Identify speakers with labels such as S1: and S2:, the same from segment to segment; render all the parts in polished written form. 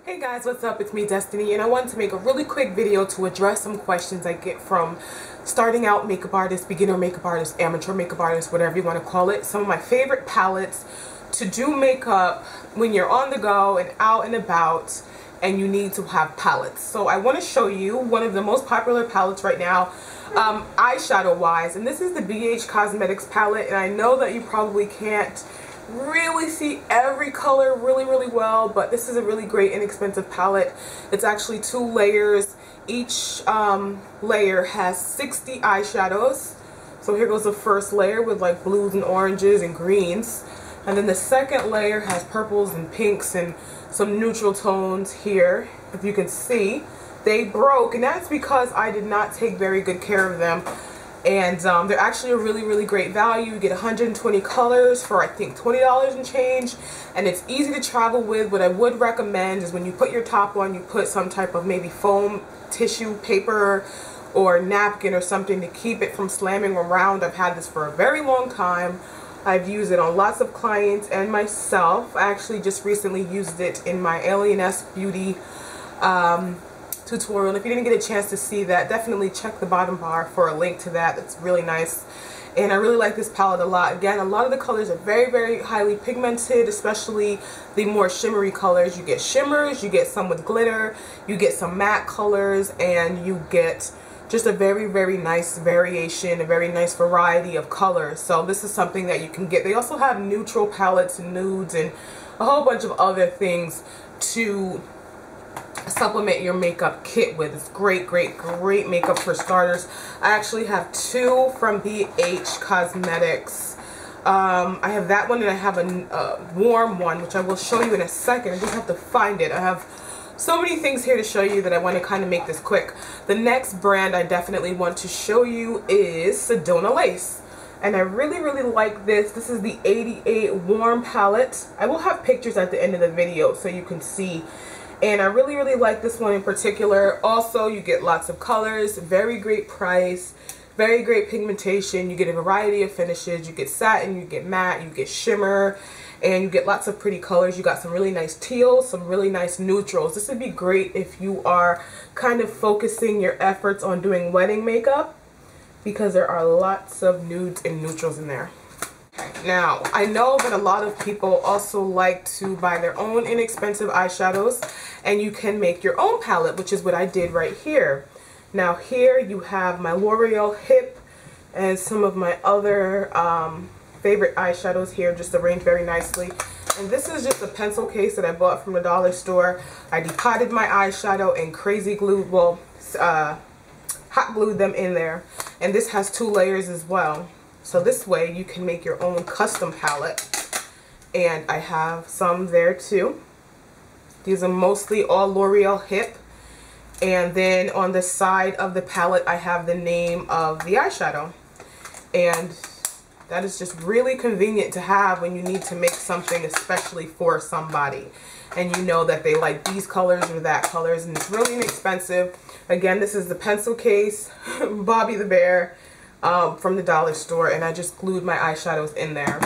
S1: Hey guys, what's up? It's me, Destiny, and I wanted to make a really quick video to address some questions I get from starting out makeup artists, beginner makeup artists, amateur makeup artists, whatever you want to call it. Some of my favorite palettes to do makeup when you're on the go and out and about and you need to have palettes. So I want to show you one of the most popular palettes right now, eyeshadow wise, and this is the BH Cosmetics palette, and I know that you probably can't really see every color really well, but this is a really great inexpensive palette. It's actually 2 layers. Each layer has 60 eyeshadows. So here goes the first layer with like blues and oranges and greens, and then the second layer has purples and pinks and some neutral tones here. If you can see, they broke, and that's because I did not take very good care of them. And they're actually a really great value. You get 120 colors for I think $20 and change, and it's easy to travel with. What I would recommend is when you put your top on, you put some type of maybe foam tissue paper or napkin or something to keep it from slamming around. I've had this for a very long time. I've used it on lots of clients and myself. I actually just recently used it in my Alieness Beauty tutorial. If you didn't get a chance to see that, definitely check the bottom bar for a link to that. It's really nice, and I really like this palette a lot. Again, a lot of the colors are very highly pigmented, especially the more shimmery colors. You get shimmers, you get some with glitter, you get some matte colors, and you get just a very nice variation, a very nice variety of colors. So this is something that you can get. They also have neutral palettes and nudes and a whole bunch of other things to supplement your makeup kit with. It's great makeup for starters. I actually have 2 from BH Cosmetics. I have that one, and I have a warm one, which I will show you in a second. I just have to find it. I have so many things here to show you that I want to kind of make this quick. The next brand I definitely want to show you is Sedona Lace, and I really like this. This is the 88 Warm palette. I will have pictures at the end of the video so you can see. And I really like this one in particular. Also, you get lots of colors, very great price, very great pigmentation. You get a variety of finishes. You get satin, you get matte, you get shimmer, and you get lots of pretty colors. You got some really nice teals, some really nice neutrals. This would be great if you are kind of focusing your efforts on doing wedding makeup, because there are lots of nudes and neutrals in there. Now, I know that a lot of people also like to buy their own inexpensive eyeshadows, and you can make your own palette, which is what I did right here. Now here you have my L'Oreal Hip and some of my other favorite eyeshadows here, just arranged very nicely. And this is just a pencil case that I bought from the dollar store. I depotted my eyeshadow and crazy glued, well, hot glued them in there. And this has 2 layers as well. So this way you can make your own custom palette. And I have some there too. These are mostly all L'Oreal Hip. And then on the side of the palette I have the name of the eyeshadow. And that is just really convenient to have when you need to make something especially for somebody. And you know that they like these colors or that colors, and it's really inexpensive. Again, this is the pencil case, Bobby the Bear, from the dollar store, and I just glued my eyeshadows in there.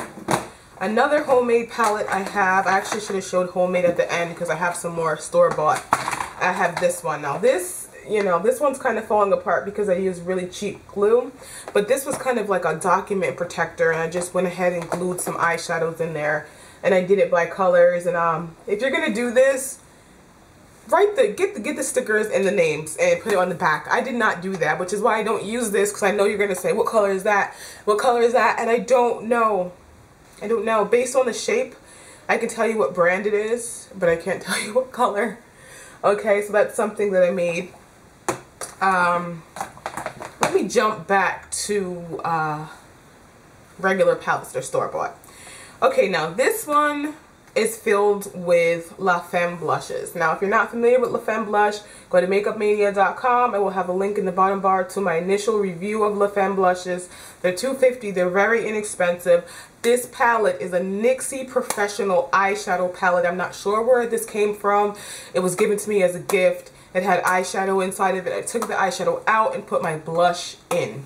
S1: Another homemade palette I have, I actually should have showed homemade at the end because I have some more store-bought. I have this one. Now this, you know, this one's kind of falling apart because I used really cheap glue, but this was kind of like a document protector, and I just went ahead and glued some eyeshadows in there, and I did it by colors. And if you're gonna do this, get the stickers and the names and put it on the back. I did not do that, which is why I don't use this, because I know you're gonna say, what color is that? What color is that? And I don't know. I don't know. Based on the shape, I can tell you what brand it is, but I can't tell you what color. Okay, so that's something that I made. Let me jump back to regular palettes that are store-bought. Okay, now this one is filled with Lafemme blushes. Now, if you're not familiar with Lafemme Blush, go to makeupmania.com. I will have a link in the bottom bar to my initial review of Lafemme blushes. They're $2.50. They're very inexpensive. This palette is a NYX Professional eyeshadow palette. I'm not sure where this came from. It was given to me as a gift. It had eyeshadow inside of it. I took the eyeshadow out and put my blush in.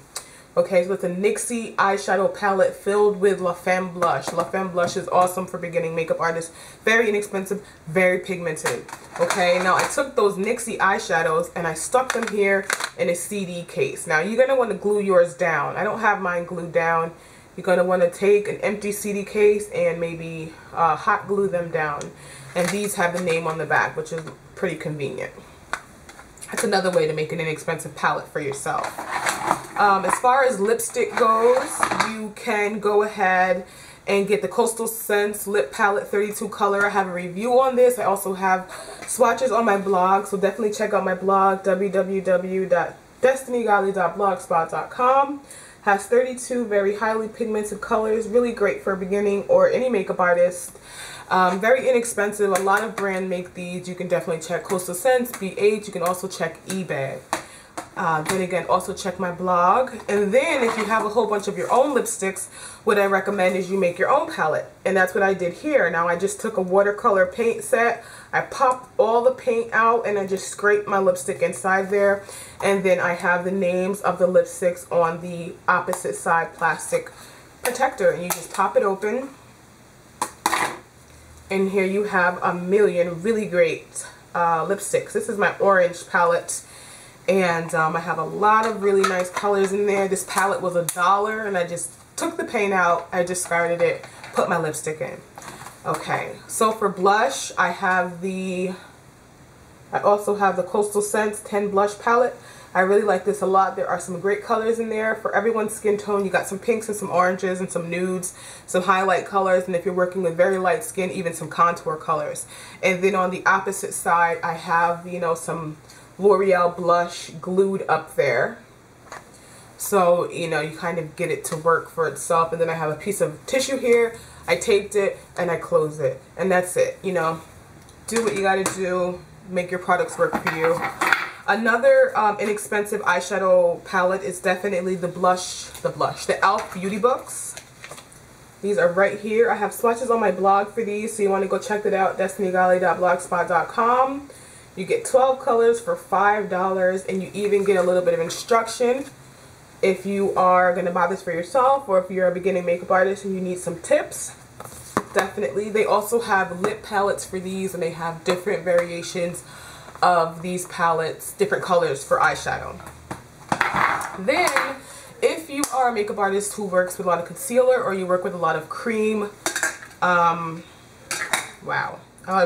S1: Okay, so it's a NYX eyeshadow palette filled with Lafemme Blush. Lafemme Blush is awesome for beginning makeup artists. Very inexpensive, very pigmented. Okay, now I took those NYX eyeshadows and I stuck them here in a CD case. Now you're going to want to glue yours down. I don't have mine glued down. You're going to want to take an empty CD case and maybe hot glue them down. And these have the name on the back, which is pretty convenient. That's another way to make an inexpensive palette for yourself. As far as lipstick goes, you can go ahead and get the Coastal Scents Lip Palette 32 color. I have a review on this. I also have swatches on my blog, so definitely check out my blog, www.destinygali.blogspot.com. Has 32 very highly pigmented colors, really great for a beginning or any makeup artist. Very inexpensive. A lot of brands make these. You can definitely check Coastal Scents, BH. You can also check eBay. Then again, also check my blog. And then if you have a whole bunch of your own lipsticks, what I recommend is you make your own palette. And that's what I did here. Now I just took a watercolor paint set. I popped all the paint out and I just scraped my lipstick inside there. And then I have the names of the lipsticks on the opposite side plastic protector. And you just pop it open. And here you have a million really great lipsticks. This is my orange palette. And I have a lot of really nice colors in there. This palette was $1 and I just took the paint out, I discarded it, put my lipstick in. Okay, so for blush, I also have the Coastal Scents 10 blush palette. I really like this a lot. There are some great colors in there for everyone's skin tone. You got some pinks and some oranges and some nudes, some highlight colors, and if you're working with very light skin, even some contour colors. And then on the opposite side, I have, you know, some L'Oreal blush glued up there. So, you know, you kind of get it to work for itself. And then I have a piece of tissue here. I taped it and I closed it. And that's it. You know, do what you got to do. Make your products work for you. Another inexpensive eyeshadow palette is definitely the e.l.f. Beauty Books. These are right here. I have swatches on my blog for these, so you want to go check it out, destinygali.blogspot.com. You get 12 colors for $5, and you even get a little bit of instruction if you are going to buy this for yourself, or if you're a beginning makeup artist and you need some tips. Definitely. They also have lip palettes for these, and they have different variations of these palettes, different colors for eyeshadow. Then, if you are a makeup artist who works with a lot of concealer, or you work with a lot of cream,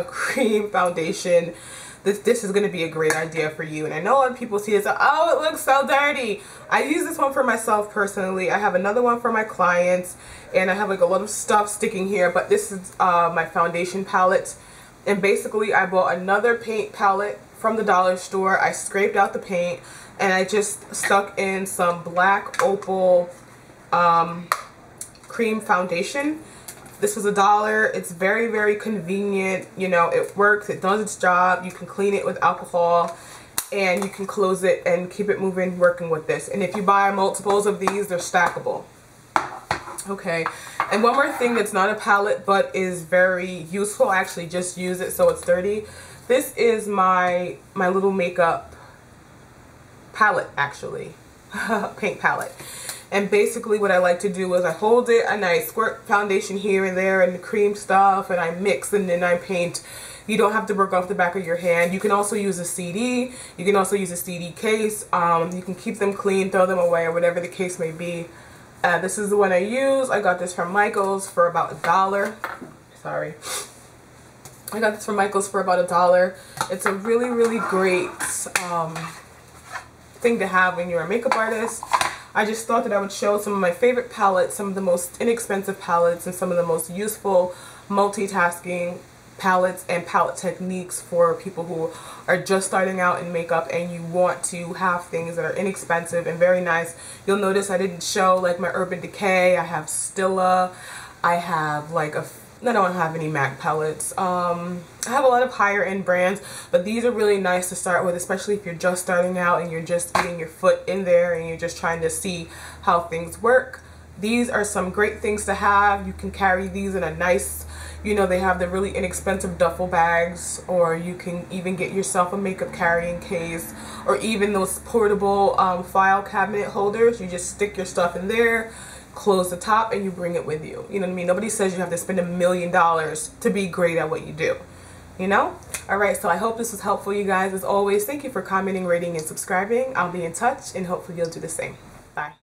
S1: cream foundation, this is going to be a great idea for you. And I know a lot of people see this, oh, it looks so dirty. I use this one for myself personally. I have another one for my clients, and I have like a lot of stuff sticking here, but this is my foundation palette. And basically I bought another paint palette from the dollar store. I scraped out the paint and I just stuck in some black opal cream foundation. This was $1. It's very, very convenient. You know, it works. It does its job. You can clean it with alcohol and you can close it and keep it moving working with this. And if you buy multiples of these, they're stackable. Okay, and one more thing that's not a palette but is very useful. I actually just use it so it's dirty. This is my little makeup palette, actually. Paint palette. And basically what I like to do is I hold it and I squirt foundation here and there and the cream stuff, and I mix and then I paint. You don't have to work off the back of your hand. You can also use a CD. You can also use a CD case. You can keep them clean, throw them away, or whatever the case may be. This is the one I use. I got this from Michael's for about $1. Sorry. I got this from Michael's for about $1. It's a really, really great thing to have when you're a makeup artist. I just thought that I would show some of my favorite palettes, some of the most inexpensive palettes, and some of the most useful multitasking palettes and palette techniques for people who are just starting out in makeup and you want to have things that are inexpensive and very nice. You'll notice I didn't show like my Urban Decay. I have Stila. I have like I don't have any MAC palettes. I have a lot of higher end brands, but these are really nice to start with, especially if you're just starting out and you're just getting your foot in there and you're just trying to see how things work. These are some great things to have. You can carry these in a nice, You know, they have the really inexpensive duffel bags, or you can even get yourself a makeup carrying case, or even those portable file cabinet holders. You just stick your stuff in there, close the top, and you bring it with you. You know what I mean? Nobody says you have to spend $1 million to be great at what you do. You know? Alright, so I hope this was helpful, you guys. As always, thank you for commenting, rating, and subscribing. I'll be in touch, and hopefully you'll do the same. Bye.